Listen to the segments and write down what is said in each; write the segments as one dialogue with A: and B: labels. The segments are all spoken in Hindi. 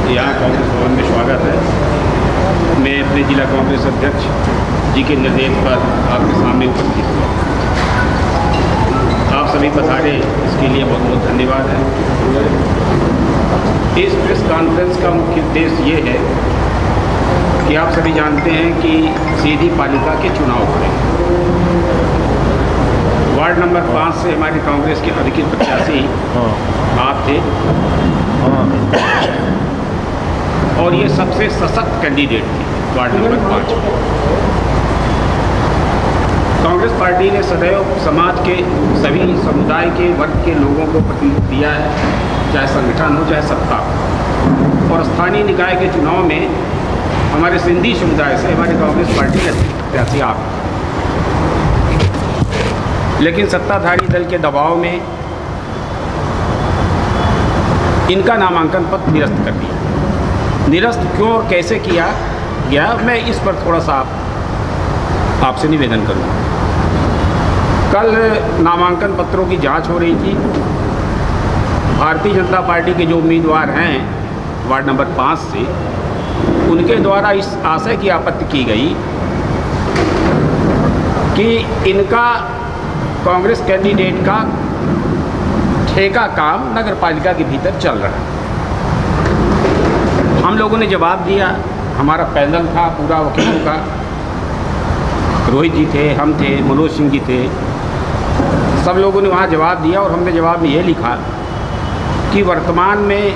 A: यहाँ कांग्रेस भवन में स्वागत है। मैं अपने जिला कांग्रेस अध्यक्ष जी के निर्देश पर आपके सामने उपस्थित हुआ। आप सभी पधारे, इसके लिए बहुत बहुत धन्यवाद है। इस प्रेस कॉन्फ्रेंस का मुख्य उद्देश्य ये है कि आप सभी जानते हैं कि सीधी पालिका के चुनाव हुए। वार्ड नंबर 5 से हमारी कांग्रेस के अधिकृत प्रत्याशी आप थे और ये सबसे सशक्त कैंडिडेट थे वार्ड नंबर 5 में। कांग्रेस पार्टी ने सदैव समाज के सभी समुदाय के वर्ग के लोगों को प्रतिनिधित्व दिया है, चाहे संगठन हो चाहे सत्ता हो। और स्थानीय निकाय के चुनाव में हमारे सिंधी समुदाय से हमारी कांग्रेस पार्टी के प्रत्याशी आप हैं। लेकिन सत्ताधारी दल के दबाव में इनका नामांकन पत्र निरस्त कर दिया। निरस्त क्यों और कैसे किया गया, मैं इस पर थोड़ा सा आपसे निवेदन करूँगा। कल नामांकन पत्रों की जांच हो रही थी। भारतीय जनता पार्टी के जो उम्मीदवार हैं वार्ड नंबर 5 से, उनके द्वारा इस आशय की आपत्ति की गई कि इनका कांग्रेस कैंडिडेट का ठेका काम नगर पालिका के भीतर चल रहा है। हम लोगों ने जवाब दिया, हमारा पैनल था पूरा वकीलों का, रोहित जी थे, हम थे, मनोज सिंह जी थे, सब लोगों ने वहाँ जवाब दिया। और हमने जवाब में ये लिखा कि वर्तमान में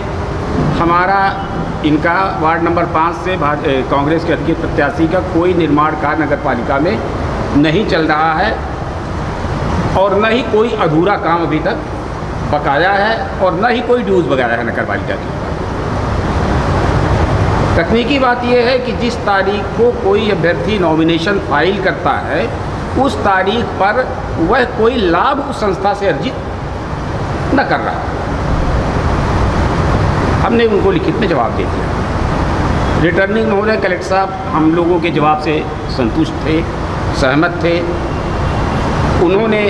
A: हमारा इनका वार्ड नंबर 5 से कांग्रेस के अधिकृत प्रत्याशी का कोई निर्माण कार्य नगर पालिका में नहीं चल रहा है और न ही कोई अधूरा काम अभी तक बकाया है और न ही कोई ड्यूज़ वगैरह है नगर पालिका की। तकनीकी बात यह है कि जिस तारीख को कोई अभ्यर्थी नॉमिनेशन फाइल करता है, उस तारीख पर वह कोई लाभ उस संस्था से अर्जित न कर रहा। हमने उनको लिखित में जवाब दे दिया। रिटर्निंग महोदय कलेक्टर साहब हम लोगों के जवाब से संतुष्ट थे, सहमत थे। उन्होंने,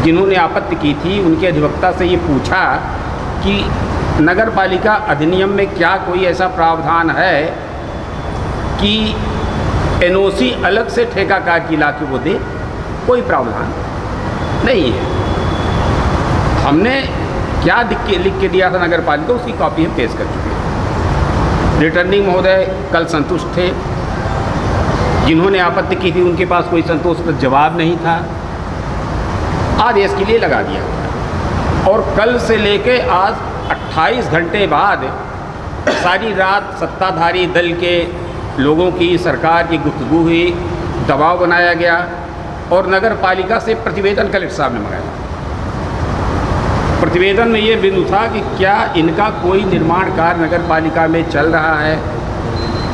A: जिन्होंने आपत्ति की थी, उनके अधिवक्ता से ये पूछा कि नगर पालिका अधिनियम में क्या कोई ऐसा प्रावधान है कि एनओसी अलग से ठेकाकार की ला के वो दे? कोई प्रावधान नहीं है। हमने क्या लिख के दिया था नगर पालिका, उसकी कॉपी हम पेश कर चुके हैं। रिटर्निंग महोदय कल संतुष्ट थे। जिन्होंने आपत्ति की थी उनके पास कोई संतोषप्रद जवाब नहीं था। आदेश के लिए लगा दिया और कल से लेके आज 28 घंटे बाद सारी रात सत्ताधारी दल के लोगों की, सरकार की गुफ्तगू हुई, दबाव बनाया गया और नगर पालिका से प्रतिवेदन कलेक्टर साहब ने मंगाया। प्रतिवेदन में ये बिंदु था कि क्या इनका कोई निर्माण कार्य नगर पालिका में चल रहा है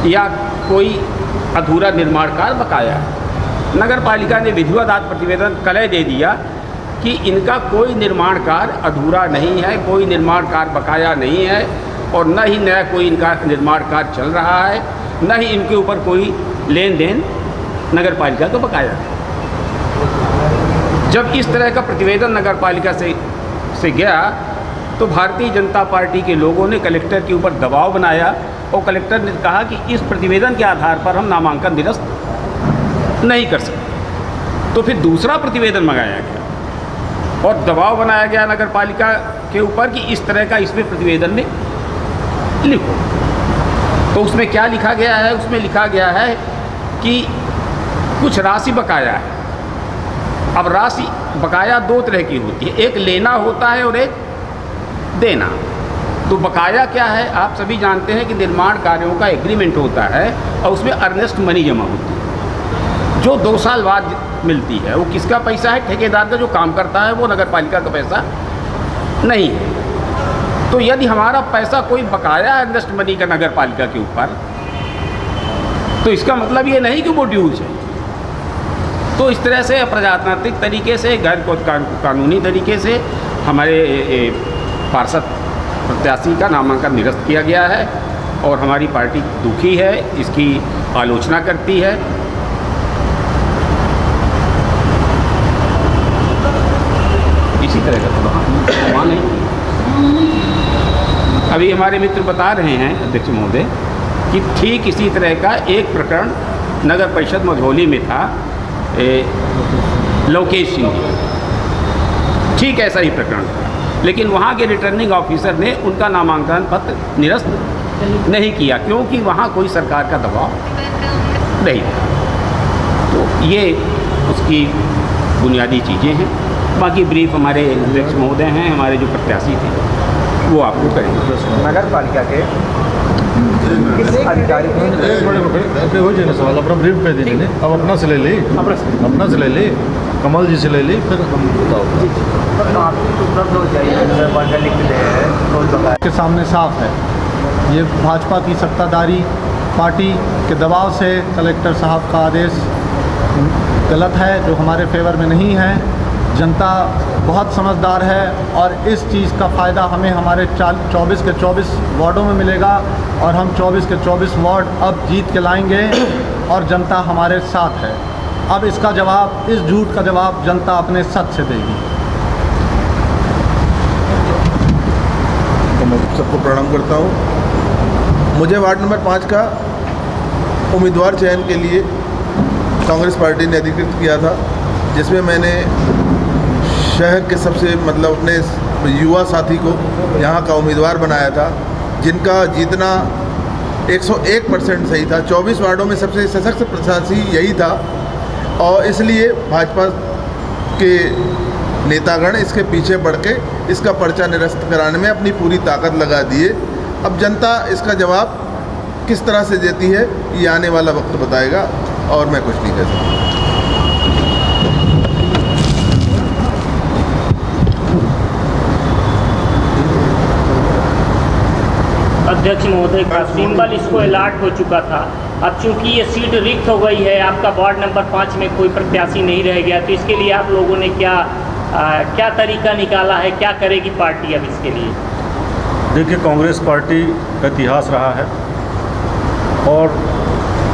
A: या कोई अधूरा निर्माण कार्य बकाया है। नगर पालिका ने विधिवत आज प्रतिवेदन कल दे दिया कि इनका कोई निर्माण कार्य अधूरा नहीं है, कोई निर्माण कार्य बकाया नहीं है और न ही नया कोई इनका निर्माण कार्य चल रहा है, न ही इनके ऊपर कोई लेन देन नगर पालिका को बकाया है। जब इस तरह का प्रतिवेदन नगर पालिका से गया तो भारतीय जनता पार्टी के लोगों ने कलेक्टर के ऊपर दबाव बनाया और कलेक्टर ने कहा कि इस प्रतिवेदन के आधार पर हम नामांकन निरस्त नहीं कर सकते। तो फिर दूसरा प्रतिवेदन मंगाया गया और दबाव बनाया गया नगर पालिका के ऊपर कि इस तरह का इसमें प्रतिवेदन में लिखो। तो उसमें क्या लिखा गया है? उसमें लिखा गया है कि कुछ राशि बकाया है। अब राशि बकाया दो तरह की होती है, एक लेना होता है और एक देना। तो बकाया क्या है? आप सभी जानते हैं कि निर्माण कार्यों का एग्रीमेंट होता है और उसमें अर्नेस्ट मनी जमा होती है जो 2 साल बाद मिलती है। वो किसका पैसा है? ठेकेदार का, जो काम करता है, वो नगर पालिका का पैसा नहीं है। तो यदि हमारा पैसा कोई बकाया है अर्नेस्ट मनी का नगर पालिका के ऊपर, तो इसका मतलब ये नहीं कि वो ड्यूज है। तो इस तरह से अप्रजातांत्रिक तरीके से, गैर कानूनी तरीके से हमारे पार्षद प्रत्याशी का नामांकन निरस्त किया गया है और हमारी पार्टी दुखी है, इसकी आलोचना करती है। इसी तरह का थोड़ा नहीं अभी हमारे मित्र बता रहे हैं अध्यक्ष महोदय कि ठीक इसी तरह का एक प्रकरण नगर परिषद मझौली में था, लोकेश सिंह जी, ठीक ऐसा ही प्रकरण था, लेकिन वहाँ के रिटर्निंग ऑफिसर ने उनका नामांकन पत्र निरस्त नहीं किया क्योंकि वहाँ कोई सरकार का दबाव नहीं था। तो ये उसकी बुनियादी चीज़ें हैं। बाकी ब्रीफ हमारे अध्यक्ष महोदय हैं, हमारे जो प्रत्याशी थे वो आपको करेंगे।
B: नगर पालिका के किस अधिकारी
C: बड़े सवाल अपना ब्रीफ पे दीजिए, अब अपना से ले ली, अपना से ले ली, कमल जी से ले ली, फिर हम बताओ
B: उपलब्ध हो जाइए।
D: के सामने साफ है, ये भाजपा की सत्ताधारी पार्टी के दबाव से कलेक्टर साहब का आदेश गलत है, जो हमारे फेवर में नहीं है। जनता बहुत समझदार है और इस चीज़ का फ़ायदा हमें हमारे 24 के 24 वार्डों में मिलेगा और हम 24 के 24 वार्ड अब जीत के लाएंगे और जनता हमारे साथ है। अब इसका जवाब, इस झूठ का जवाब जनता अपने सच से देगी।
E: तो मैं सबको प्रणाम करता हूँ। मुझे वार्ड नंबर 5 का उम्मीदवार चयन के लिए कांग्रेस पार्टी ने अधिकृत किया था, जिसमें मैंने शहर के सबसे अपने युवा साथी को यहाँ का उम्मीदवार बनाया था, जिनका जीतना 101% सही था। 24 वार्डों में सबसे सशक्त प्रत्याशी यही था और इसलिए भाजपा के नेतागण इसके पीछे बढ़ के इसका पर्चा निरस्त कराने में अपनी पूरी ताकत लगा दिए। अब जनता इसका जवाब किस तरह से देती है ये आने वाला वक्त बताएगा और मैं कुछ नहीं कह सकता।
F: अध्यक्ष महोदय का सिंबल इसको अलॉट हो चुका था। अब चूंकि ये सीट रिक्त हो गई है, आपका वार्ड नंबर 5 में कोई प्रत्याशी नहीं रह गया, तो इसके लिए आप लोगों ने क्या तरीका निकाला है, क्या करेगी पार्टी अब इसके लिए?
C: देखिए, कांग्रेस पार्टी का इतिहास रहा है और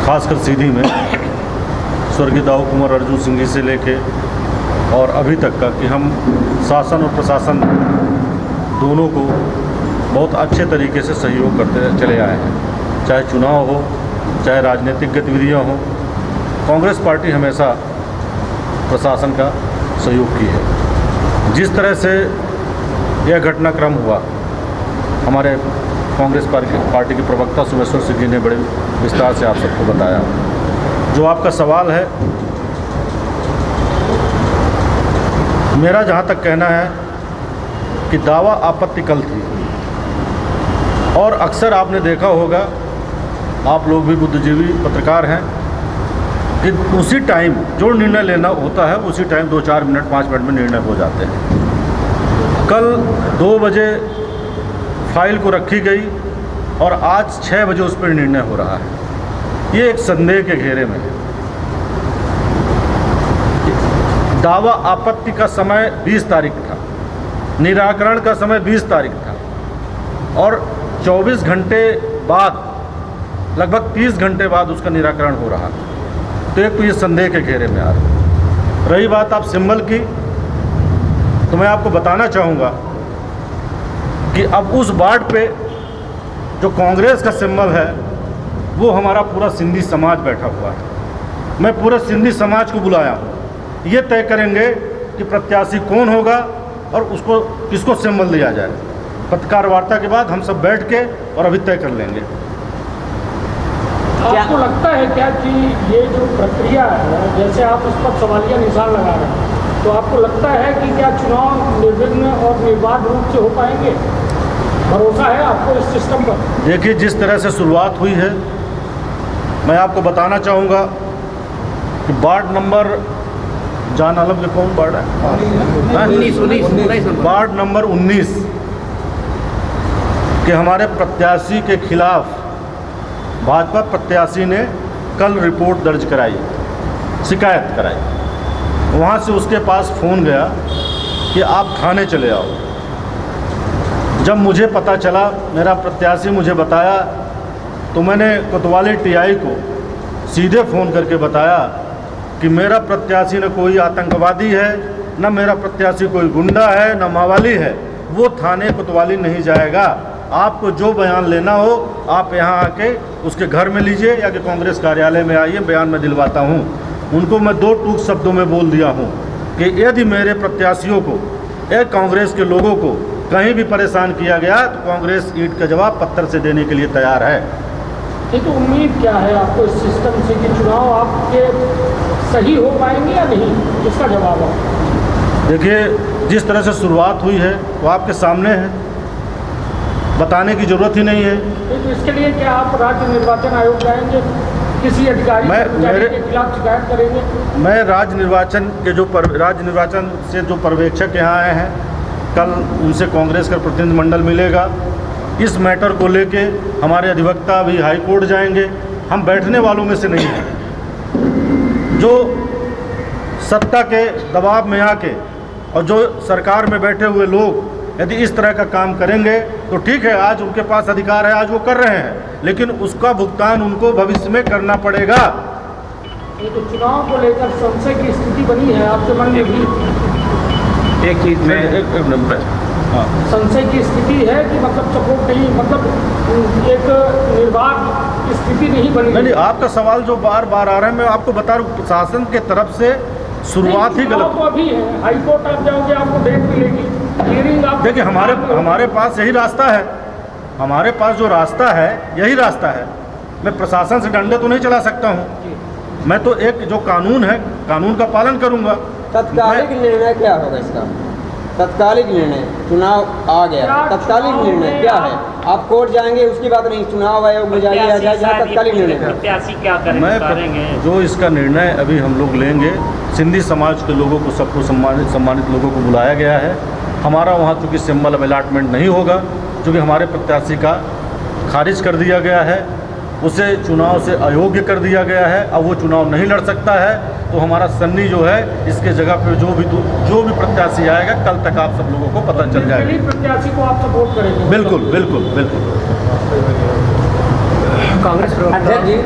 C: ख़ासकर सीधी में स्वर्गीय दाऊ कुंवर अर्जुन सिंह जी से लेके और अभी तक का कि हम शासन और प्रशासन दोनों को बहुत अच्छे तरीके से सहयोग करते चले आए हैं। चाहे चुनाव हो, चाहे राजनीतिक गतिविधियां हो, कांग्रेस पार्टी हमेशा प्रशासन का सहयोग की है। जिस तरह से यह घटनाक्रम हुआ, हमारे कांग्रेस पार्टी के प्रवक्ता सुमेश्वर सिंह जी ने बड़े विस्तार से आप सबको बताया। जो आपका सवाल है, मेरा जहाँ तक कहना है कि दावा आपत्तिकल थी और अक्सर आपने देखा होगा, आप लोग भी बुद्धिजीवी पत्रकार हैं, कि उसी टाइम जो निर्णय लेना होता है उसी टाइम 2-4 मिनट 5 मिनट में निर्णय हो जाते हैं। कल 2 बजे फाइल को रखी गई और आज 6 बजे उस पर निर्णय हो रहा है। ये एक संदेह के घेरे में है। दावा आपत्ति का समय 20 तारीख था, निराकरण का समय 20 तारीख था और 24 घंटे बाद, लगभग 30 घंटे बाद उसका निराकरण हो रहा। तो एक तो ये संदेह के घेरे में आ रहा। रही बात आप सिंबल की, तो मैं आपको बताना चाहूँगा कि अब उस वार्ड पे जो कांग्रेस का सिंबल है वो हमारा पूरा सिंधी समाज बैठा हुआ है। मैं पूरे सिंधी समाज को बुलाया हूँ, ये तय करेंगे कि प्रत्याशी कौन होगा और उसको किसको सिंबल दिया जाए। पत्रकार वार्ता के बाद हम सब बैठ के और अभी तय कर लेंगे।
G: आपको लगता है क्या कि ये जो प्रक्रिया है, जैसे आप इस पर सवालिया निशान लगा रहे हैं, तो आपको लगता है कि क्या चुनाव निर्विघ्न और निर्बाध रूप से हो पाएंगे? भरोसा है आपको इस सिस्टम पर?
C: देखिए, जिस तरह से शुरुआत हुई है, मैं आपको बताना चाहूँगा कि वार्ड नंबर, जान आलम के कौन वार्ड है? 19 वार्ड नंबर 19 के हमारे प्रत्याशी के खिलाफ भाजपा प्रत्याशी ने कल रिपोर्ट दर्ज कराई, शिकायत कराई। वहाँ से उसके पास फ़ोन गया कि आप थाने चले आओ। जब मुझे पता चला, मेरा प्रत्याशी मुझे बताया, तो मैंने कोतवाली टीआई को सीधे फ़ोन करके बताया कि मेरा प्रत्याशी न कोई आतंकवादी है, न मेरा प्रत्याशी कोई गुंडा है, न मावाली है, वो थाने कोतवाली नहीं जाएगा। आपको जो बयान लेना हो आप यहाँ आके उसके घर में लीजिए या कि कांग्रेस कार्यालय में आइए, बयान में दिलवाता हूँ। उनको मैं 2 टूक शब्दों में बोल दिया हूँ कि यदि मेरे प्रत्याशियों को या कांग्रेस के लोगों को कहीं भी परेशान किया गया तो कांग्रेस ईंट का जवाब पत्थर से देने के लिए तैयार है।
G: ये तो उम्मीद क्या है आपको इस सिस्टम से कि चुनाव आपके सही हो पाएंगे या नहीं, इसका जवाब आप
C: देखिए, जिस तरह से शुरुआत हुई है वो आपके सामने है, बताने की ज़रूरत ही नहीं है।
G: तो इसके लिए क्या आप राज्य निर्वाचन आयोग जाएंगे, किसी अधिकारी के खिलाफ शिकायत करेंगे?
C: मैं राज्य निर्वाचन से जो पर्यवेक्षक यहाँ आए हैं, कल उनसे कांग्रेस का प्रतिनिधिमंडल मिलेगा। इस मैटर को लेके हमारे अधिवक्ता भी हाई कोर्ट जाएंगे। हम बैठने वालों में से नहीं हैं। जो सत्ता के दबाव में आके और जो सरकार में बैठे हुए लोग यदि इस तरह का काम करेंगे तो ठीक है, आज उनके पास अधिकार है, आज वो कर रहे हैं, लेकिन उसका भुगतान उनको भविष्य में करना पड़ेगा।
G: ये तो चुनाव को लेकर संशय की स्थिति बनी है आपके मन में भी?
A: एक चीज़ में
G: संशय की स्थिति है कि मतलब सपोर्ट नहीं, मतलब एक निर्वाध स्थिति नहीं बनी?
C: नहीं, आपका सवाल जो बार बार आ रहा है, मैं आपको बता रहा हूँ, प्रशासन के तरफ से शुरुआत ही गलत।
G: तो अभी है, हाई कोर्ट आप जाओगे आपको डेट मिलेगी, हियरिंग आप
C: देखिए, हमारे पास यही रास्ता है, हमारे पास जो रास्ता है यही रास्ता है। मैं प्रशासन से डंडे तो नहीं चला सकता हूँ, मैं तो एक जो कानून है कानून का पालन करूँगा।
B: तत्कालिक निर्णय क्या होगा इसका? तत्कालिक निर्णय, चुनाव आ गया, तत्कालिक निर्णय क्या है? आप कोर्ट जाएंगे उसकी बात नहीं, चुनाव आयोग में जाइए या जाए जहाँ तत्कालिक निर्णय है।
F: प्रत्याशी क्या करेंगे?
C: जो इसका निर्णय अभी हम लोग लेंगे, सिंधी समाज के लोगों को, सबको सम्मानित लोगों को बुलाया गया है। हमारा वहाँ चूँकि सिंबल ऑफ अलॉटमेंट नहीं होगा, क्योंकि हमारे प्रत्याशी का खारिज कर दिया गया है, उसे चुनाव से अयोग्य कर दिया गया है, अब वो चुनाव नहीं लड़ सकता है। तो हमारा सन्नी जो है, इसके जगह पे जो भी प्रत्याशी आएगा, कल तक आप सब लोगों को पता चल जाएगा।
G: प्रत्याशी को आप सपोर्ट करेंगे?
C: बिल्कुल बिल्कुल बिल्कुल।
B: कांग्रेस अध्यक्ष जी,